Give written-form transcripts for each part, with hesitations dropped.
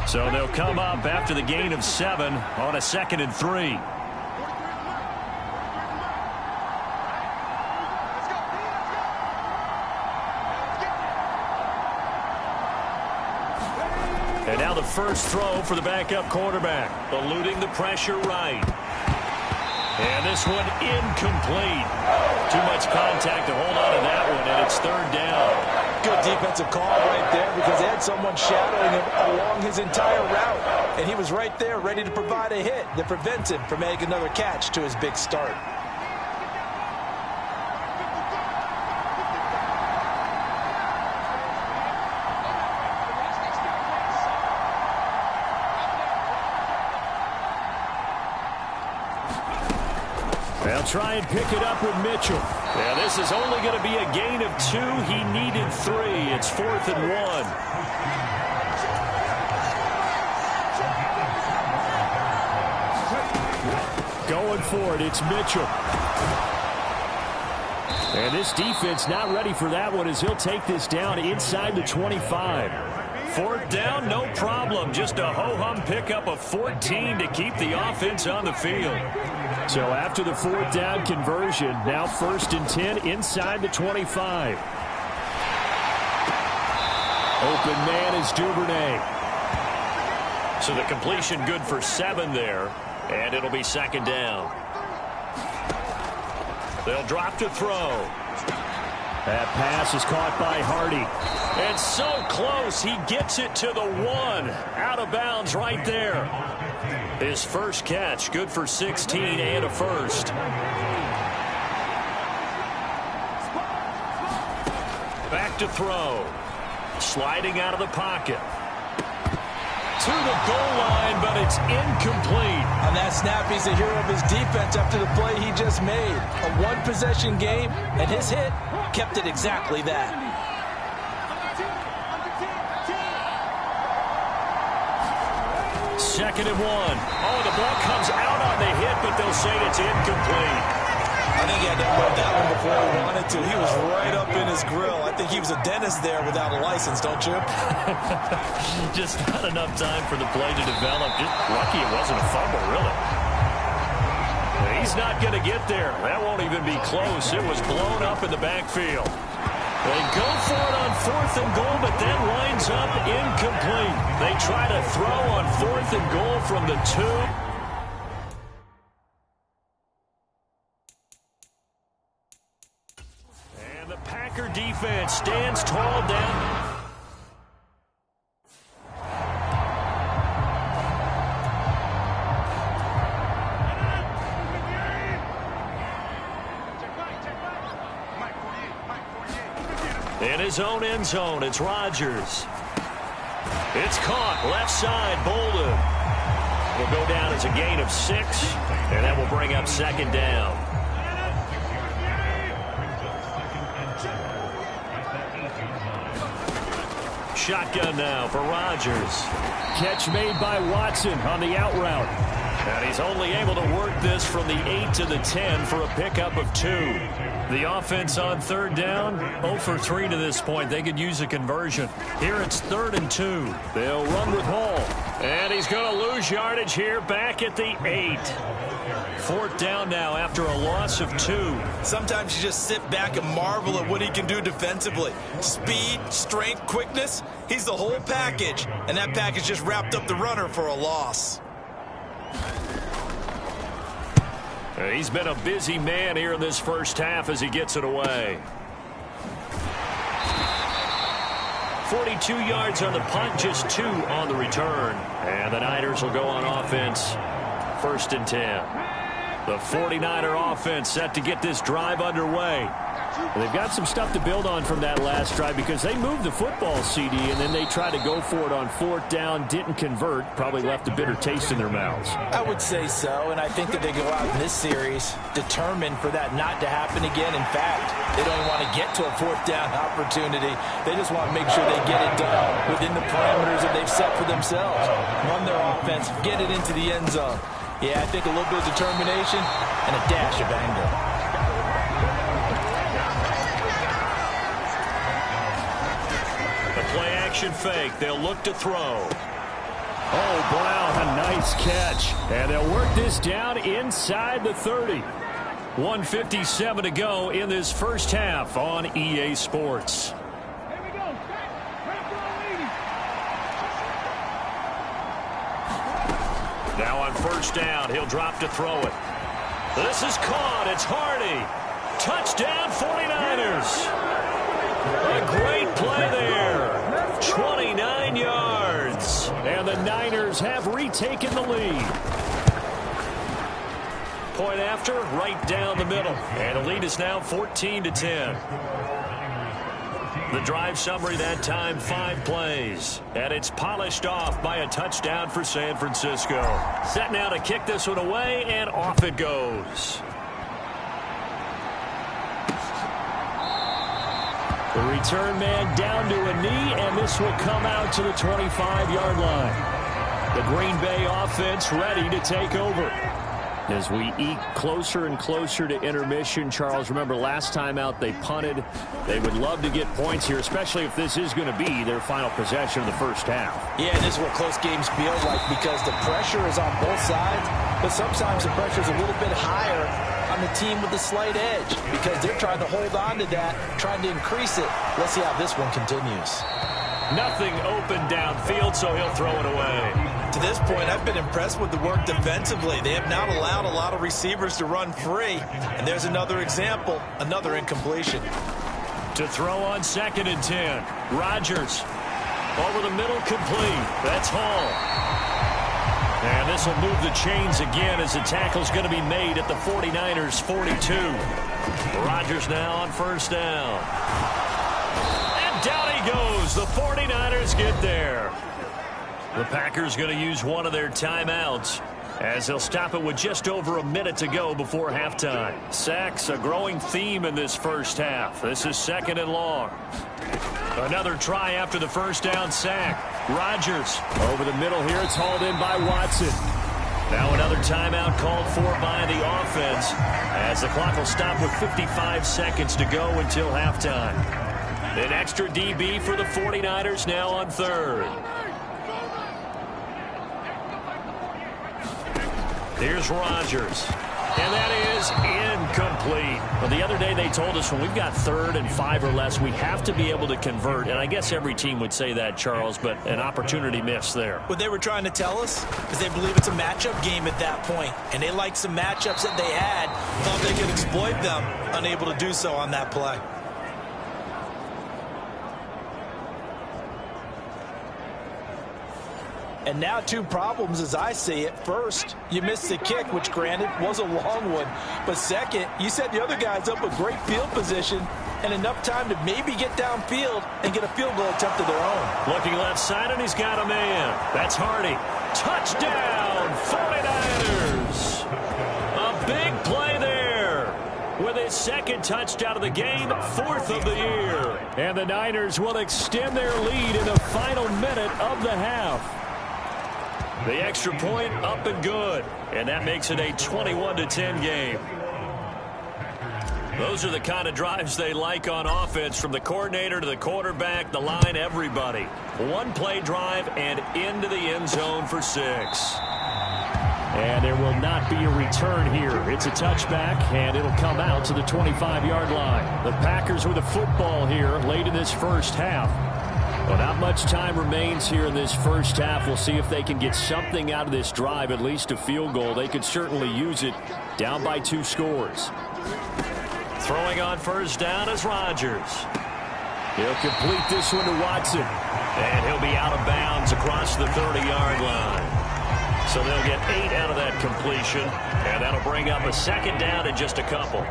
So they'll come up after the gain of 7 on a 2nd and 3. And now the first throw for the backup quarterback, eluding the pressure right. And this one incomplete. Too much contact to hold on to that one, and it's 3rd down. Good defensive call right there because they had someone shadowing him along his entire route. And he was right there ready to provide a hit that prevents him from making another catch to his big start. They'll try and pick it up with Mitchell. Yeah, this is only going to be a gain of 2. He needed 3. It's 4th and 1. Going for it, it's Mitchell. And this defense not ready for that one as he'll take this down inside the 25. 4th down, no problem. Just a ho-hum pickup of 14 to keep the offense on the field. So after the 4th down conversion, now 1st and 10 inside the 25. Open man is Duvernay. So the completion good for 7 there, and it'll be 2nd down. They'll drop to throw. That pass is caught by Hardy. And so close, he gets it to the 1. Out of bounds right there. His first catch, good for 16 and a first. Back to throw. Sliding out of the pocket. To the goal line, but it's incomplete. On that snap, he's the hero of his defense after the play he just made. A one-possession game, and his hit kept it exactly that. Second and 1. Oh, the ball comes out on the hit, but they'll say it's incomplete. I think he had to unload that one before he wanted to. He was right up in his grill. I think he was a dentist there without a license, don't you? Just not enough time for the play to develop. Just lucky it wasn't a fumble, really. He's not going to get there. That won't even be close. It was blown up in the backfield. They go for it on 4th and goal, but that winds up incomplete. They try to throw on 4th and goal from the 2. Packer defense stands tall down. In his own end zone, it's Rodgers. It's caught, left side, Bolden. Will go down as a gain of 6, and that will bring up 2nd down. Shotgun now for Rodgers. Catch made by Watson on the out route. And he's only able to work this from the 8 to the 10 for a pickup of 2. The offense on 3rd down, 0 for 3 to this point. They could use a conversion. Here it's 3rd and 2. They'll run with Hall. And he's going to lose yardage here back at the 8. 4th down now after a loss of 2. Sometimes you just sit back and marvel at what he can do defensively. Speed, strength, quickness. He's the whole package. And that package just wrapped up the runner for a loss. He's been a busy man here in this first half as he gets it away. 42 yards on the punt, just 2 on the return. And the Niners will go on offense. 1st and 10. The 49er offense set to get this drive underway. They've got some stuff to build on from that last drive because they moved the football, CD, and then they tried to go for it on 4th down, didn't convert, probably left a bitter taste in their mouths. I would say so, and I think that they go out in this series determined for that not to happen again. In fact, they don't want to get to a 4th down opportunity. They just want to make sure they get it done within the parameters that they've set for themselves. Run their offense, get it into the end zone. Yeah, I think a little bit of determination and a dash of anger. The play action fake. They'll look to throw. Oh, Brown, a nice catch. And they'll work this down inside the 30. 1:57 to go in this first half on EA Sports. Now on first down, he'll drop to throw it. This is caught. It's Hardy. Touchdown 49ers. A great play there. 29 yards. And the Niners have retaken the lead. Point after, right down the middle. And the lead is now 14-10. The drive summary that time, 5 plays. And it's polished off by a touchdown for San Francisco. Set now to kick this one away, and off it goes. The return man down to a knee, and this will come out to the 25-yard line. The Green Bay offense ready to take over. As we eke closer and closer to intermission, Charles, remember last time out they punted. They would love to get points here, especially if this is going to be their final possession of the first half. Yeah, and this is what close games feel like because the pressure is on both sides, but sometimes the pressure is a little bit higher on the team with the slight edge because they're trying to hold on to that, trying to increase it. Let's see how this one continues. Nothing open downfield, so he'll throw it away. To this point, I've been impressed with the work defensively. They have not allowed a lot of receivers to run free. And there's another example, another incompletion. To throw on 2nd and 10. Rodgers over the middle, complete. That's Hall. And this will move the chains again as the tackle's going to be made at the 49ers' 42. Rodgers now on first down. And down he goes. The 49ers get there. The Packers going to use one of their timeouts as they'll stop it with just over a minute to go before halftime. Sacks, a growing theme in this first half. This is 2nd and long. Another try after the first down sack. Rodgers over the middle here. It's hauled in by Watson. Now another timeout called for by the offense as the clock will stop with 55 seconds to go until halftime. An extra DB for the 49ers now on 3rd. Here's Rodgers. And that is incomplete. Well, the other day they told us when we've got 3rd and 5 or less, we have to be able to convert. And I guess every team would say that, Charles, but an opportunity missed there. What they were trying to tell us is they believe it's a matchup game at that point. And they liked some matchups that they had, thought they could exploit them, unable to do so on that play. And now 2 problems as I see it. First, you missed the kick, which granted was a long one. But second, you set the other guys up with great field position and enough time to maybe get downfield and get a field goal attempt of their own. Looking left side, and he's got a man. That's Hardy. Touchdown, 49ers. A big play there with his 2nd touchdown of the game, 4th of the year. And the Niners will extend their lead in the final minute of the half. The extra point up and good, and that makes it a 21-10 game. Those are the kind of drives they like on offense, from the coordinator to the quarterback, the line, everybody. 1-play drive and into the end zone for 6. And there will not be a return here. It's a touchback, and it'll come out to the 25-yard line. The Packers with a football here late in this first half. Well, not much time remains here in this first half. We'll see if they can get something out of this drive, at least a field goal. They could certainly use it, down by 2 scores. Throwing on first down is Rodgers. He'll complete this one to Watson. And he'll be out of bounds across the 30-yard line. So they'll get 8 out of that completion, and that'll bring up a 2nd down in just a couple.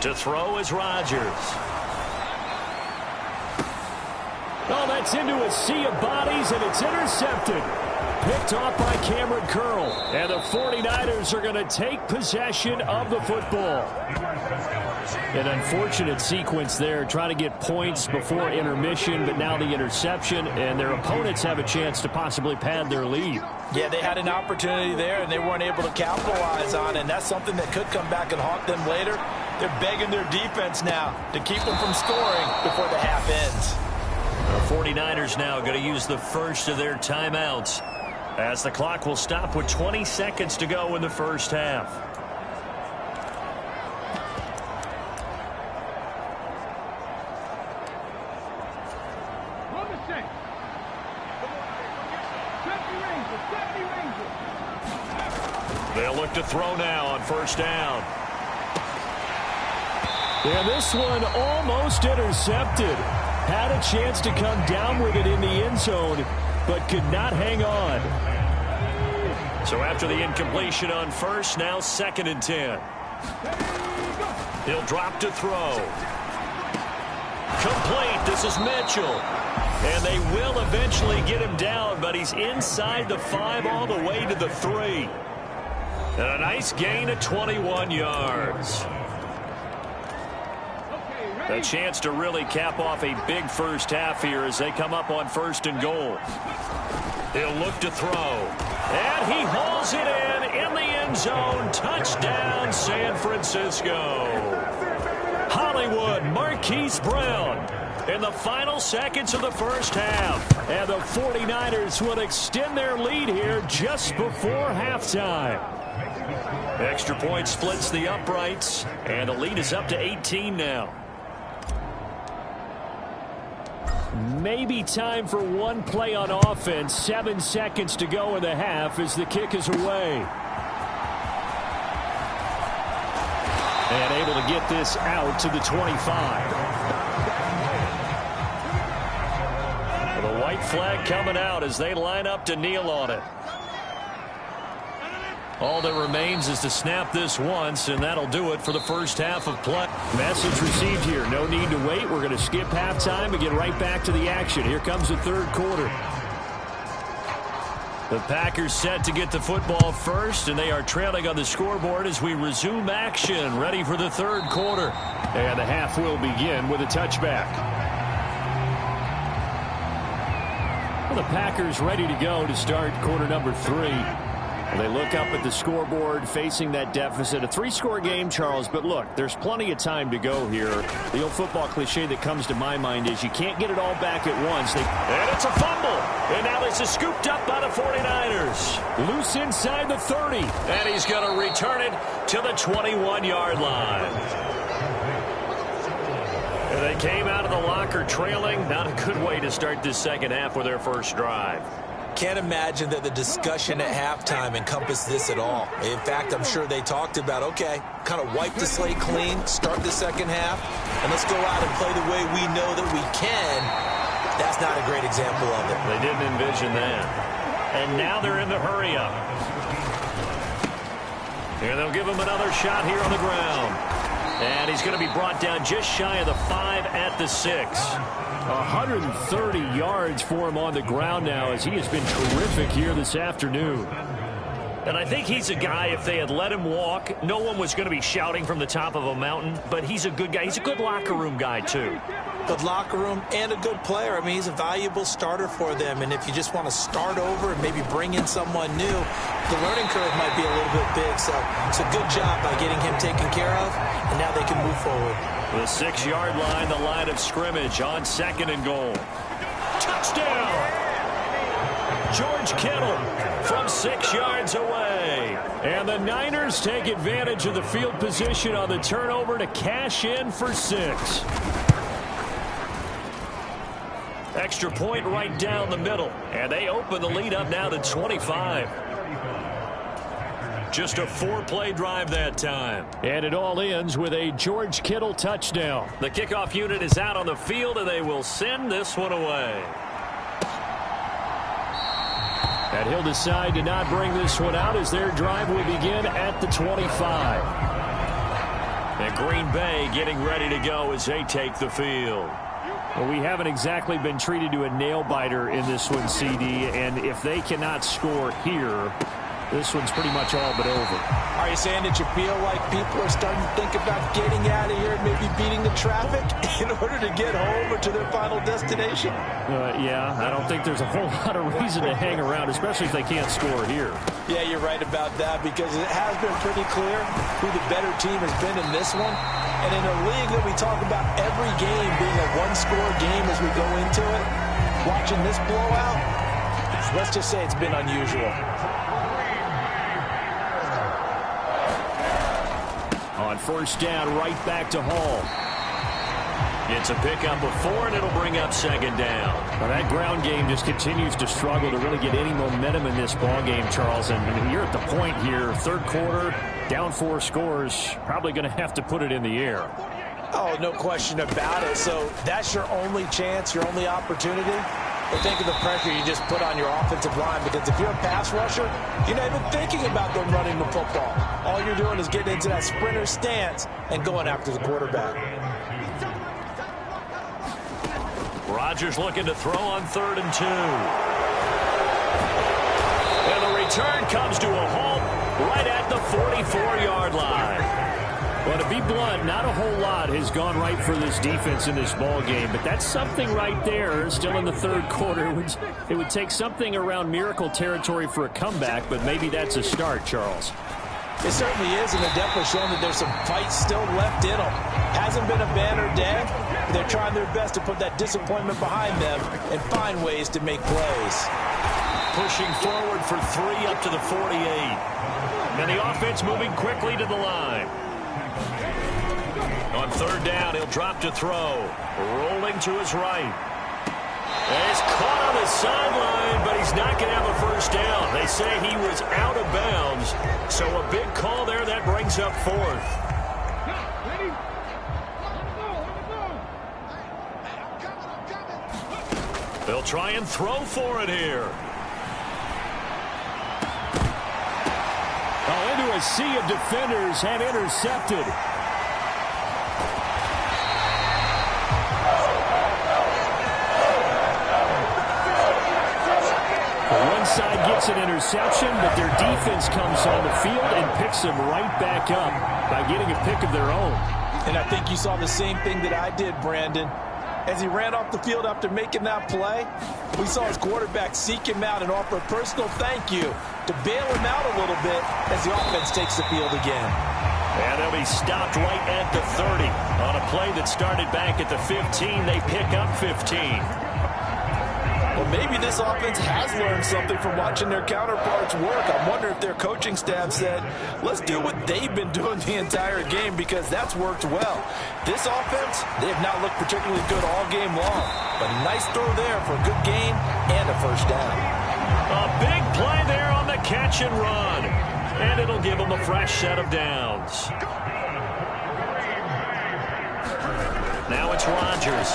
To throw is Rodgers. Oh, that's into a sea of bodies, and it's intercepted. Picked off by Cameron Curl. And the 49ers are going to take possession of the football. An unfortunate sequence there, trying to get points before intermission, but now the interception, and their opponents have a chance to possibly pad their lead. Yeah, they had an opportunity there, and they weren't able to capitalize on it, and that's something that could come back and haunt them later. They're begging their defense now to keep them from scoring before the half ends. The 49ers now going to use the first of their timeouts, as the clock will stop with 20 seconds to go in the first half. They'll look to throw now on first down. And this one almost intercepted. Had a chance to come down with it in the end zone, but could not hang on. So after the incompletion on first, now 2nd and 10. He'll drop to throw. Complete. This is Mitchell. And they will eventually get him down, but he's inside the 5 all the way to the 3. And a nice gain of 21 yards. A chance to really cap off a big first half here as they come up on 1st and goal. He'll look to throw. And he hauls it in the end zone. Touchdown, San Francisco. Hollywood, Marquise Brown in the final seconds of the first half. And the 49ers will extend their lead here just before halftime. Extra point splits the uprights, and the lead is up to 18 now. Maybe time for one play on offense. 7 seconds to go in the half as the kick is away. And able to get this out to the 25. Well, the white flag coming out as they line up to kneel on it. All that remains is to snap this once, and that'll do it for the first half of play. Message received here. No need to wait. We're going to skip halftime and get right back to the action. Here comes the third quarter. The Packers set to get the football first, and they are trailing on the scoreboard as we resume action, ready for the third quarter. And the half will begin with a touchback. Well, the Packers ready to go to start quarter number 3. They look up at the scoreboard facing that deficit. A 3-score game, Charles, but look, there's plenty of time to go here. The old football cliche that comes to my mind is you can't get it all back at once. And it's a fumble. And now this is scooped up by the 49ers. Loose inside the 30. And he's going to return it to the 21-yard line. And they came out of the locker trailing. Not a good way to start this second half with their first drive. Can't imagine that the discussion at halftime encompassed this at all. In fact, I'm sure they talked about, okay, kind of wipe the slate clean, start the second half, and let's go out and play the way we know that we can. That's not a great example of it. They didn't envision that. And now they're in the hurry-up. And they'll give him another shot here on the ground. And he's going to be brought down just shy of the 5 at the 6. 130 yards for him on the ground now as he has been terrific here this afternoon. And I think he's a guy, if they had let him walk, no one was going to be shouting from the top of a mountain. But he's a good guy. He's a good locker room guy, too. Good locker room and a good player. I mean, he's a valuable starter for them. And if you just want to start over and maybe bring in someone new, the learning curve might be a little bit big. So it's a good job by getting him taken care of. And now they can move forward. The 6-yard line, the line of scrimmage on 2nd and goal. Touchdown! George Kittle from 6 yards away. And the Niners take advantage of the field position on the turnover to cash in for 6. Extra point right down the middle. And they open the lead up now to 25. Just a 4-play drive that time. And it all ends with a George Kittle touchdown. The kickoff unit is out on the field, and they will send this one away. And he'll decide to not bring this one out as their drive will begin at the 25. And Green Bay getting ready to go as they take the field. Well, we haven't exactly been treated to a nail-biter in this one, CD, and if they cannot score here, this one's pretty much all but over. Are you saying that you feel like people are starting to think about getting out of here and maybe beating the traffic in order to get home or to their final destination? Yeah, I don't think there's a whole lot of reason to hang around, especially if they can't score here. Yeah, you're right about that, because it has been pretty clear who the better team has been in this one. And in a league that we talk about every game being a one-score game as we go into it, watching this blowout, let's just say it's been unusual. On first down, right back to Hall. It's a pickup of 4, and it'll bring up second down. Well, that ground game just continues to struggle to really get any momentum in this ball game, Charles. And you're at the point here, third quarter, down 4 scores, probably going to have to put it in the air. Oh, no question about it. So that's your only chance, your only opportunity. But think of the pressure you just put on your offensive line, because if you're a pass rusher, you're not even thinking about them running the football. All you're doing is getting into that sprinter stance and going after the quarterback. Rodgers looking to throw on 3rd and 2. And the return comes to a halt right at the 44-yard line. Well, to be blunt, not a whole lot has gone right for this defense in this ball game, but that's something right there. Still in the third quarter, it would take something around miracle territory for a comeback, but maybe that's a start, Charles. It certainly is, and they're definitely showing that there's some fight still left in them. Hasn't been a banner day, but they're trying their best to put that disappointment behind them and find ways to make plays. Pushing forward for 3 up to the 48. And the offense moving quickly to the line. On 3rd down, he'll drop to throw. Rolling to his right. And he's caught on the sideline, but he's not going to have a first down. They say he was out of bounds. So a big call there that brings up 4th. They'll try and throw for it here. Oh, into a sea of defenders and intercepted. One side gets an interception, but their defense comes on the field and picks them right back up by getting a pick of their own. And I think you saw the same thing that I did, Brandon. As he ran off the field after making that play, we saw his quarterback seek him out and offer a personal thank you to bail him out a little bit as the offense takes the field again. And they'll be stopped right at the 30. On a play that started back at the 15, they pick up 15. Well, maybe this offense has learned something from watching their counterparts work. I wonder if their coaching staff said, let's do what they've been doing the entire game, because that's worked well. This offense, they have not looked particularly good all game long, but a nice throw there for a good gain and a first down. A big play there on the catch and run, and it'll give them a fresh set of downs. Now it's Rodgers.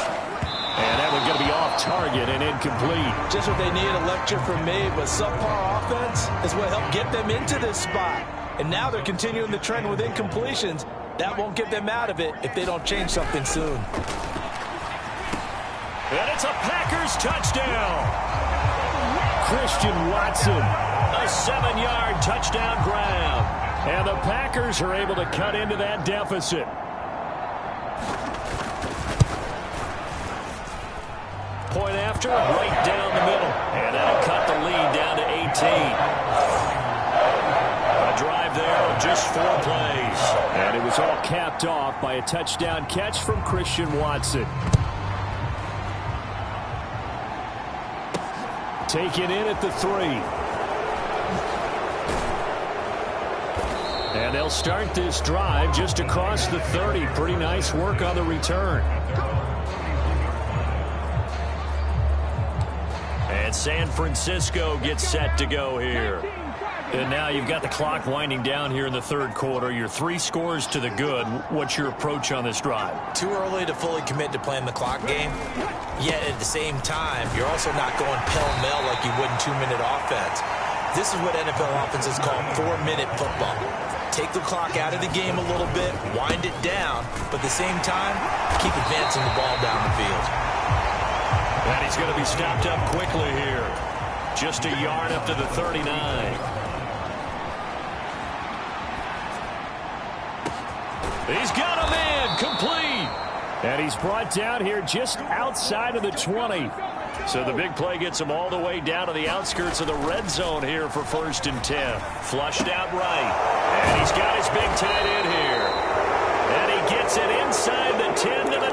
And that one's going to be off target and incomplete. Just what they needed, a lecture from me, but subpar offense is what helped get them into this spot. And now they're continuing the trend with incompletions. That won't get them out of it if they don't change something soon. And it's a Packers touchdown. Christian Watson. A 7-yard touchdown grab. And the Packers are able to cut into that deficit. Point after, right down the middle. And that'll cut the lead down to 18. A drive there of just 4 plays. And it was all capped off by a touchdown catch from Christian Watson. Taken in at the 3. And they'll start this drive just across the 30. Pretty nice work on the return. And San Francisco gets set to go here. And now you've got the clock winding down here in the third quarter. You're 3 scores to the good. What's your approach on this drive? Too early to fully commit to playing the clock game. Yet at the same time, you're also not going pell-mell like you would in 2-minute offense. This is what NFL offenses call 4-minute football. Take the clock out of the game a little bit, wind it down, but at the same time, keep advancing the ball down the field. And he's going to be stopped up quickly here. Just a yard up to the 39. He's got a man complete. And he's brought down here just outside of the 20. So the big play gets him all the way down to the outskirts of the red zone here for 1st and 10. Flushed out right. And he's got his big tight end here. And he gets it inside the 10 to the 9.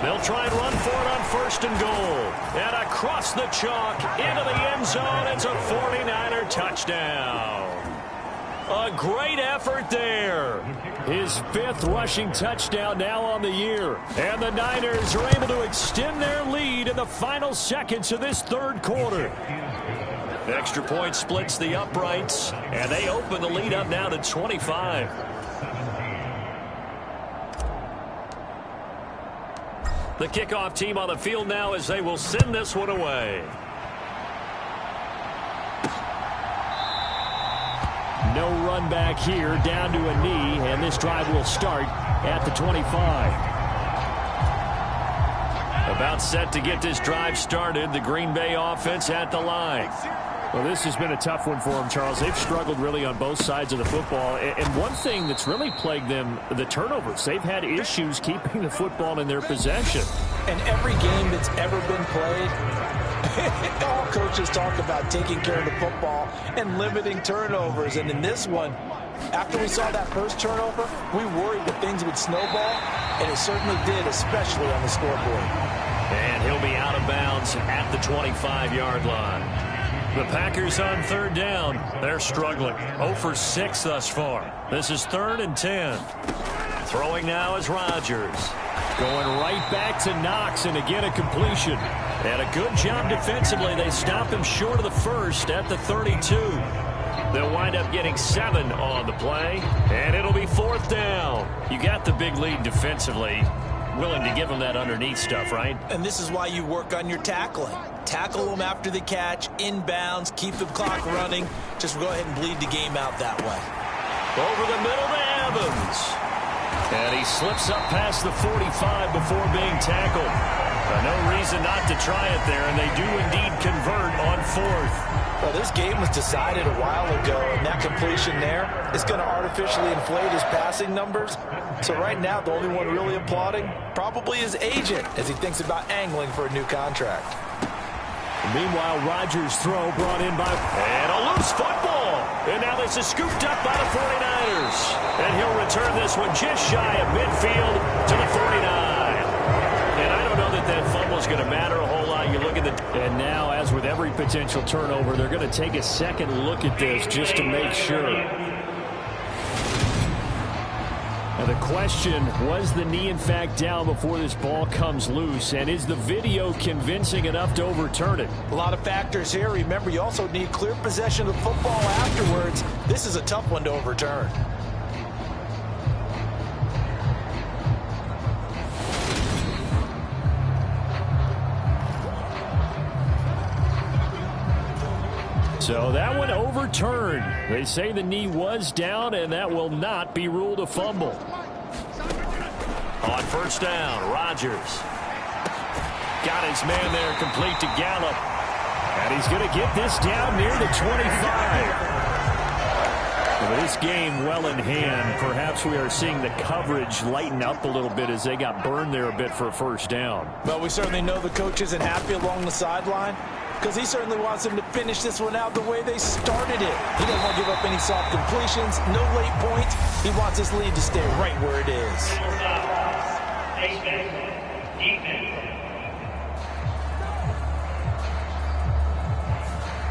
They'll try and run for it on 1st and goal. And across the chalk into the end zone. It's a 49er touchdown. A great effort there. His 5th rushing touchdown now on the year. And the Niners are able to extend their lead in the final seconds of this 3rd quarter. Extra point splits the uprights, and they open the lead up now to 25. The kickoff team on the field now as they will send this one away. No run back here, down to a knee, and this drive will start at the 25. About set to get this drive started, the Green Bay offense at the line. Well, this has been a tough one for them, Charles. They've struggled really on both sides of the football. And one thing that's really plagued them, the turnovers. They've had issues keeping the football in their possession. And every game that's ever been played, all coaches talk about taking care of the football and limiting turnovers. And in this one, after we saw that first turnover, we worried that things would snowball, and it certainly did, especially on the scoreboard. And he'll be out of bounds at the 25-yard line. The Packers on 3rd down. They're struggling. 0 for 6 thus far. This is 3rd and 10. Throwing now is Rodgers. Going right back to Knox, and again a completion. And a good job defensively. They stop him short of the 1st at the 32. They'll wind up getting 7 on the play, and it'll be 4th down. You got the big lead defensively. Willing to give them that underneath stuff, right? And this is why you work on your tackling. Tackle them after the catch, inbounds, keep the clock running. Just go ahead and bleed the game out that way. Over the middle to Evans. And he slips up past the 45 before being tackled. No reason not to try it there, and they do indeed convert on 4th. Well, this game was decided a while ago, and that completion there is going to artificially inflate his passing numbers. So right now, the only one really applauding probably his agent as he thinks about angling for a new contract. Meanwhile, Rodgers' throw brought in by... And a loose football. And now this is scooped up by the 49ers. And he'll return this one just shy of midfield to the 49. And I don't know that that fumble is going to matter a whole lot. You look at the... And now, as with every potential turnover, they're going to take a second look at this just to make sure. Now the question, was the knee in fact down before this ball comes loose? And is the video convincing enough to overturn it? A lot of factors here. Remember, you also need clear possession of the football afterwards. This is a tough one to overturn. So that one overturned. They say the knee was down, and that will not be ruled a fumble. On 1st down, Rodgers. Got his man there complete to Gallup. And he's going to get this down near the 25. But this game well in hand. Perhaps we are seeing the coverage lighten up a little bit as they got burned there a bit for a 1st down. Well, we certainly know the coach isn't happy along the sideline, because he certainly wants them to finish this one out the way they started it. He doesn't want to give up any soft completions, no late points. He wants his lead to stay right where it is.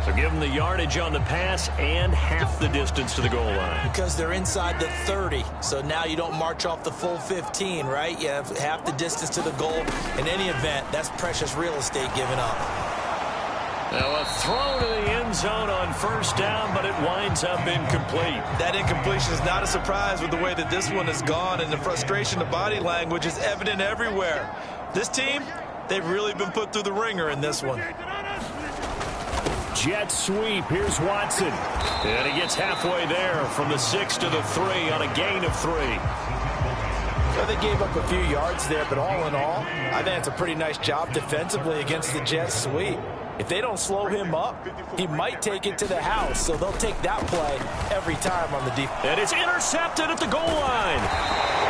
So give them the yardage on the pass and half the distance to the goal line. Because they're inside the 30, so now you don't march off the full 15, right? You have half the distance to the goal. In any event, that's precious real estate given up. Now a throw to the end zone on 1st down, but it winds up incomplete. That incompletion is not a surprise with the way that this one has gone, and the frustration of body language is evident everywhere. This team, they've really been put through the ringer in this one. Jet sweep. Here's Watson. And he gets halfway there from the 6 to the 3 on a gain of 3. Well, they gave up a few yards there, but all in all, I think it's a pretty nice job defensively against the jet sweep. If they don't slow him up, he might take it to the house. So they'll take that play every time on the defense. And it's intercepted at the goal line.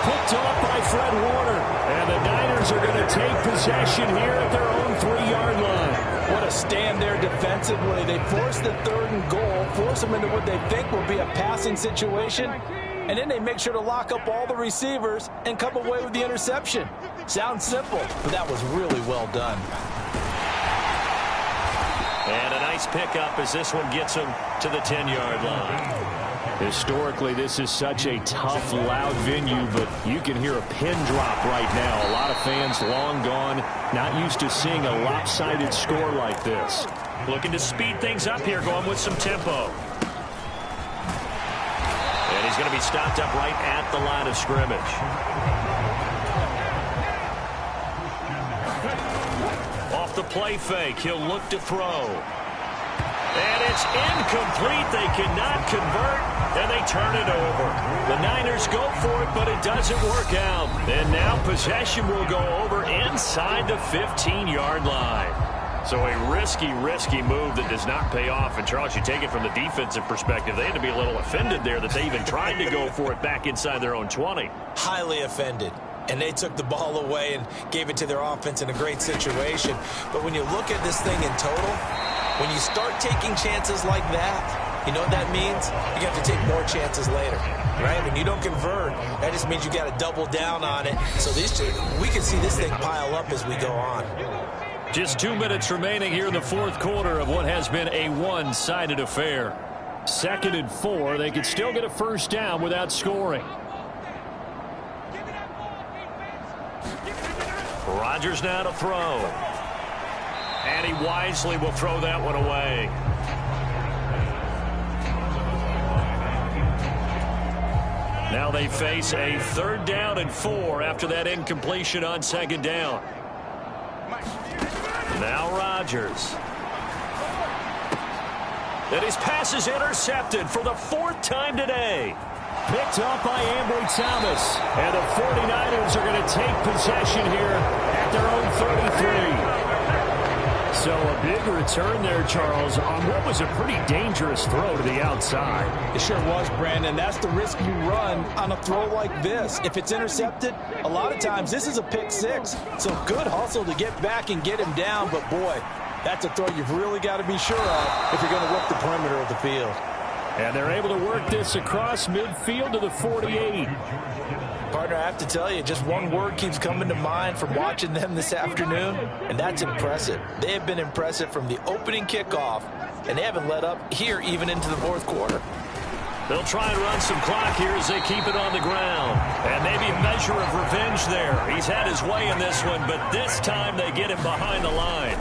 Picked off by Fred Warner. And the Niners are going to take possession here at their own 3-yard line. What a stand there defensively. They force the 3rd and goal, force them into what they think will be a passing situation, and then they make sure to lock up all the receivers and come away with the interception. Sounds simple, but that was really well done. And a nice pickup as this one gets him to the 10-yard line. Historically, this is such a tough, loud venue, but you can hear a pin drop right now. A lot of fans long gone, not used to seeing a lopsided score like this. Looking to speed things up here, going with some tempo. And he's going to be stopped up right at the line of scrimmage. Off the play fake, he'll look to throw. And it's incomplete. They cannot convert, and they turn it over. The Niners go for it, but it doesn't work out. And now possession will go over inside the 15-yard line. So a risky move that does not pay off. And, Charles, you take it from the defensive perspective. They had to be a little offended there that they even tried to go for it back inside their own 20. Highly offended. And they took the ball away and gave it to their offense in a great situation. But when you look at this thing in total, when you start taking chances like that, you know what that means? You have to take more chances later, right? When you don't convert, that just means you got to double down on it. So we can see this thing pile up as we go on. Just 2 minutes remaining here in the 4th quarter of what has been a one-sided affair. 2nd and 4. They could still get a first down without scoring. Rodgers now to throw. And he wisely will throw that one away. Now they face a 3rd down and 4 after that incompletion on 2nd down. Now Rodgers. And his pass is intercepted for the 4th time today. Picked off by Ambry Thomas. And the 49ers are going to take possession here at their own 33. So a big return there, Charles, on what was a pretty dangerous throw to the outside. It sure was, Brandon. That's the risk you run on a throw like this. If it's intercepted, a lot of times this is a pick 6. So good hustle to get back and get him down. But, boy, that's a throw you've really got to be sure of if you're going to work the perimeter of the field. And they're able to work this across midfield to the 48. Partner, I have to tell you, just one word keeps coming to mind from watching them this afternoon, and that's impressive. They have been impressive from the opening kickoff, and they haven't let up here even into the 4th quarter. They'll try and run some clock here as they keep it on the ground. And maybe a measure of revenge there. He's had his way in this one, but this time they get him behind the line.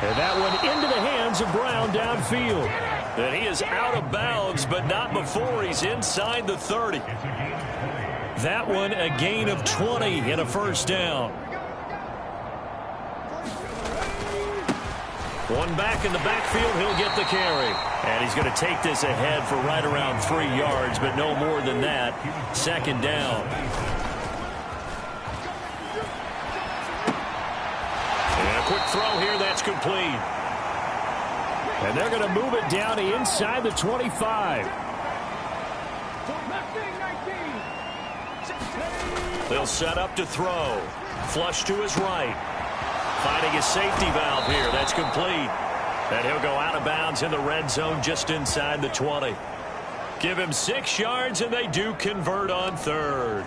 And that one into the hands of Brown downfield. And he is out of bounds, but not before he's inside the 30. That one a gain of 20 and a first down. One back in the backfield, he'll get the carry. And he's going to take this ahead for right around 3 yards, but no more than that. 2nd down. Quick throw here, that's complete. And they're going to move it down to inside the 25. They'll set up to throw. Flush to his right. Finding his safety valve here, that's complete. And he'll go out of bounds in the red zone just inside the 20. Give him 6 yards, and they do convert on 3rd.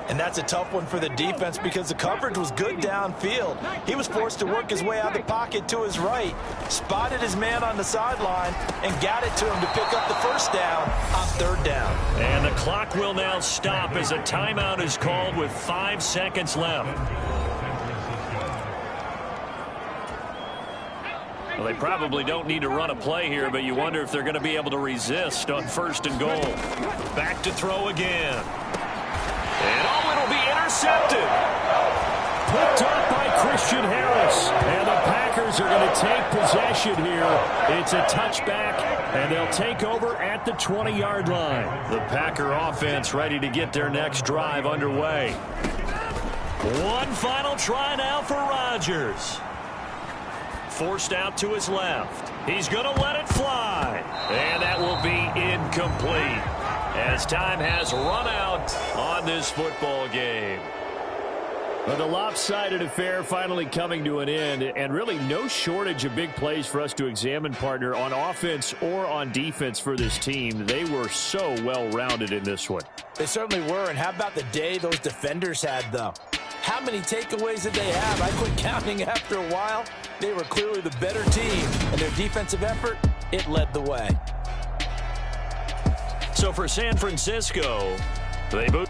And that's a tough one for the defense because the coverage was good downfield. He was forced to work his way out of the pocket to his right, spotted his man on the sideline, and got it to him to pick up the first down on 3rd down. And the clock will now stop as a timeout is called with 5 seconds left. Well, they probably don't need to run a play here, but you wonder if they're going to be able to resist on 1st and goal. Back to throw again. And it'll be intercepted. Picked up by Christian Harris. And the Packers are going to take possession here. It's a touchback, and they'll take over at the 20-yard line. The Packer offense ready to get their next drive underway. One final try now for Rodgers. Forced out to his left. He's going to let it fly. And that will be incomplete as time has run out on this football game. Well, the lopsided affair finally coming to an end, and really no shortage of big plays for us to examine, partner, on offense or on defense for this team. They were so well-rounded in this one. They certainly were, and how about the day those defenders had, though? How many takeaways did they have? I quit counting after a while. They were clearly the better team, and their defensive effort, it led the way. So for San Francisco, they boot.